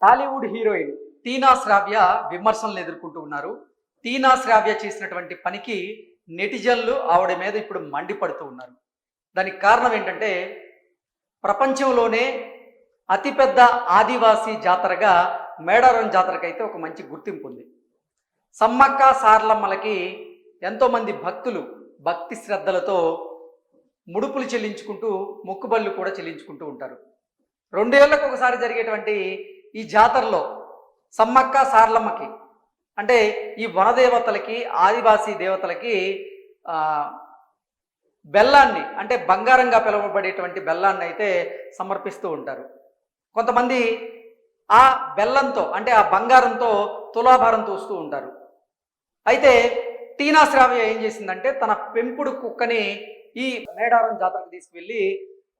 Tollywood heroine టీనా శ్రావ్య విమర్శలను ఎదుర్కొంటూ ఉన్నారు. టీనా శ్రావ్య చేసినటువంటి పనికి నెటిజన్లు ఆవిడ మీద ఇప్పుడు మండిపడుతూ ఉన్నారు. దానికి కారణం ఏంటంటే ప్రపంచంలోనే అతిపెద్ద ఆదివాసీ జాతరగా మేడారం జాతరకైతే ఒక మంచి గుర్తింపు ఉంది. సమ్మక్క సార్లమ్మలకి ఎంతోమంది భక్తులు భక్తి శ్రద్ధలతో ముడుపులు చెల్లించుకుంటూ మొక్కుబళ్ళు కూడా చెల్లించుకుంటూ ఉంటారు. 2 ఏళ్లకు ఒకసారి జరిగేటువంటి ఈ జాతరలో సమ్మక్క సార్లమ్మకి అంటే ఈ వనదేవతలకి ఆదివాసీ దేవతలకి బెల్లాన్ని అంటే బంగారంగా పిలువబడేటువంటి బెల్లాన్ని అయితే సమర్పిస్తూ ఉంటారు. కొంతమంది ఆ బెల్లంతో అంటే ఆ బంగారంతో తులాభారం తూస్తూ ఉంటారు. అయితే టీనా శ్రావ్య ఏం చేసిందంటే తన పెంపుడు కుక్కని ఈ మేడారం జాతరకు తీసుకువెళ్ళి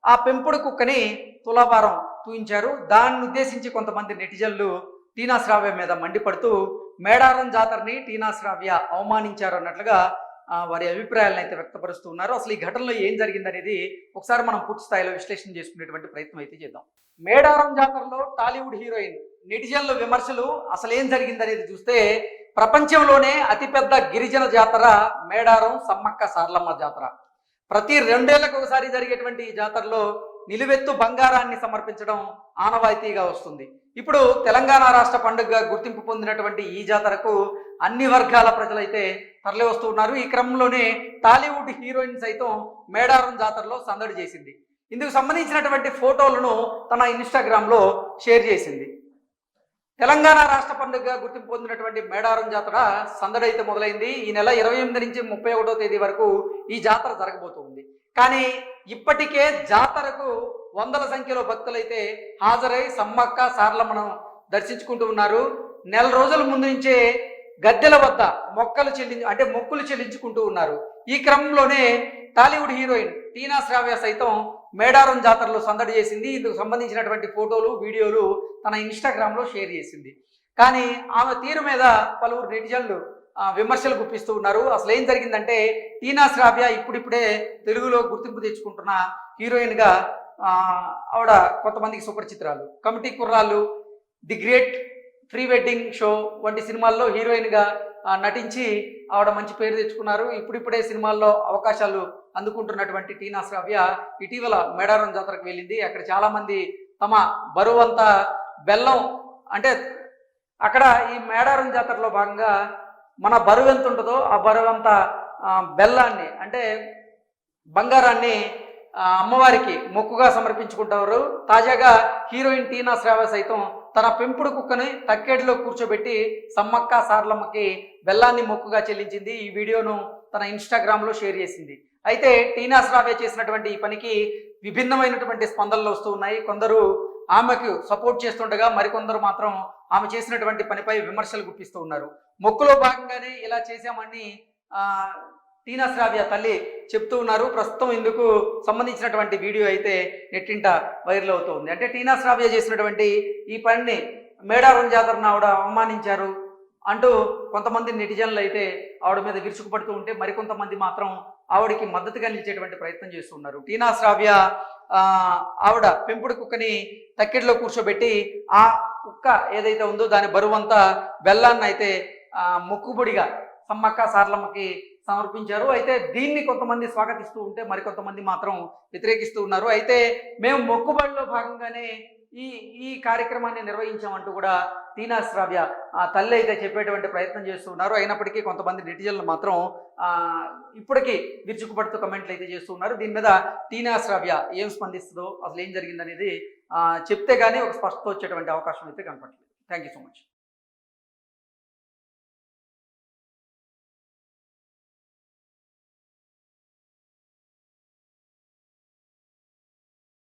ఆ పెంపుడు కుక్కని తులాభారం తూయించారు. దాన్ని ఉద్దేశించి కొంతమంది నెటిజన్లు టీనా శ్రావ్య మీద మండిపడుతూ మేడారం జాతరని టీనా శ్రావ్య అవమానించారు అన్నట్లుగా వారి అభిప్రాయాలను అయితే వ్యక్తపరుస్తూ ఉన్నారు. అసలు ఈ ఘటనలో ఏం జరిగిందనేది ఒకసారి మనం పూర్తి స్థాయిలో విశ్లేషణ చేసుకునేటువంటి ప్రయత్నం అయితే చేద్దాం. మేడారం జాతరలో టాలీవుడ్ హీరోయిన్ నెటిజన్ల విమర్శలు అసలు ఏం జరిగిందనేది చూస్తే ప్రపంచంలోనే అతిపెద్ద గిరిజన జాతర మేడారం సమ్మక్క సార్లమ్మ జాతర. ప్రతి 2 ఏళ్లకు ఒకసారి జరిగేటువంటి ఈ జాతరలో నిలువెత్తు బంగారాన్ని సమర్పించడం ఆనవాయితీగా వస్తుంది. ఇప్పుడు తెలంగాణ రాష్ట్ర పండుగగా గుర్తింపు పొందినటువంటి ఈ జాతరకు అన్ని వర్గాల ప్రజలైతే తరలి వస్తూ ఉన్నారు. ఈ క్రమంలోనే టాలీవుడ్ హీరోయిన్ సైతం మేడారం జాతరలో సందడి చేసింది. ఇందుకు సంబంధించినటువంటి ఫోటోలను తన ఇన్స్టాగ్రామ్లో షేర్ చేసింది. తెలంగాణ రాష్ట్ర పండుగగా గుర్తింపు పొందినటువంటి మేడారం జాతర సందడి అయితే మొదలైంది. ఈ నెల 28 నుంచి 31వ తేదీ వరకు ఈ జాతర జరగబోతుంది. కానీ ఇప్పటికే జాతరకు వందల సంఖ్యలో భక్తులైతే హాజరై సమ్మక్క సార్లమ్మను దర్శించుకుంటూ ఉన్నారు. నెల రోజుల ముందు నుంచే గద్దెల వద్ద మొక్కులు చెల్లించుకుంటూ ఉన్నారు. ఈ క్రమంలోనే టాలీవుడ్ హీరోయిన్ టీనా శ్రావ్య సైతం మేడారం జాతరలో సందడి చేసింది. ఇందుకు సంబంధించినటువంటి ఫోటోలు వీడియోలు తన ఇన్స్టాగ్రామ్లో షేర్ చేసింది. కానీ ఆమె తీరు మీద పలువురు నెటిజన్లు విమర్శలు గుప్పిస్తూ ఉన్నారు. అసలు ఏం జరిగిందంటే టీనా శ్రావ్య ఇప్పుడిప్పుడే తెలుగులో గుర్తింపు తెచ్చుకుంటున్న హీరోయిన్గా ఆవిడ కొంతమందికి సుపరిచితురాలు. కమిటీ కుర్రాళ్ళు, the great pre wedding show వంటి సినిమాల్లో హీరోయిన్గా నటించి ఆవిడ మంచి పేరు తెచ్చుకున్నారు. ఇప్పుడిప్పుడే సినిమాల్లో అవకాశాలు అందుకుంటున్నటువంటి టీనా శ్రావ్య ఇటీవల మేడారం జాతరకు వెళ్ళింది. అక్కడ చాలామంది తమ బరువంతా బెల్లం అంటే అక్కడ ఈ మేడారం జాతరలో భాగంగా మన బరువు ఎంత ఉంటుందో ఆ బరువంతా బెల్లాన్ని అంటే బంగారాన్ని అమ్మవారికి మొక్కుగా సమర్పించుకుంటారు. తాజాగా హీరోయిన్ టీనా శ్రావ్య సైతం తన పెంపుడు కుక్కని తక్కేడిలో కూర్చోబెట్టి సమ్మక్క సార్లమ్మకి బెల్లాన్ని మొక్కుగా చెల్లించింది. ఈ వీడియోను తన ఇన్స్టాగ్రామ్లో షేర్ చేసింది. అయితే టీనా శ్రావ్య చేసినటువంటి ఈ పనికి విభిన్నమైనటువంటి స్పందనలు వస్తూ ఉన్నాయి. కొందరు ఆమెకు సపోర్ట్ చేస్తుండగా మరికొందరు మాత్రం ఆమె చేసినటువంటి పనిపై విమర్శలు గుప్పిస్తూ ఉన్నారు. మొక్కులో భాగంగానే ఇలా చేశామని టీనా శ్రావ్య తల్లి చెప్తూ ఉన్నారు. ప్రస్తుతం ఇందుకు సంబంధించినటువంటి వీడియో అయితే నెట్టింట వైరల్ అవుతుంది. అంటే టీనా శ్రావ్య చేసినటువంటి ఈ పనిని మేడారం జాతరను ఆవిడ అవమానించారు అంటూ కొంతమంది నెటిజన్లు అయితే ఆవిడ మీద విరుచుకుపడుతూ ఉంటే మరికొంతమంది మాత్రం ఆవిడకి మద్దతుగా నిలిచేటువంటి ప్రయత్నం చేస్తున్నారు. టీనా శ్రావ్య ఆవిడ పెంపుడు కుక్కని తక్కెడిలో కూర్చోబెట్టి ఆ కుక్క ఏదైతే ఉందో దాని బరువంతా బెల్లాన్ని అయితే మొక్కుబడిగా సమ్మక్క సార్లమ్మకి సమర్పించారు. అయితే దీన్ని కొంతమంది స్వాగతిస్తూ ఉంటే మరికొంతమంది మాత్రం వ్యతిరేకిస్తూ ఉన్నారు. అయితే మేము మొక్కుబడిలో భాగంగానే ఈ కార్యక్రమాన్ని నిర్వహించామంటూ కూడా టీనా శ్రావ్య తల్లి అయితే చెప్పేటువంటి ప్రయత్నం చేస్తూ ఉన్నారు. అయినప్పటికీ కొంతమంది నెటిజన్లు మాత్రం ఇప్పటికీ విరుచుకుపడుతూ కమెంట్లు అయితే చేస్తూ ఉన్నారు. దీని మీద టీనా శ్రావ్య ఏం స్పందిస్తుందో అసలు ఏం జరిగిందనేది చెప్తే కానీ ఒక స్పష్టత వచ్చేటువంటి అవకాశం అయితే కనపట్లేదు. Thank you so much.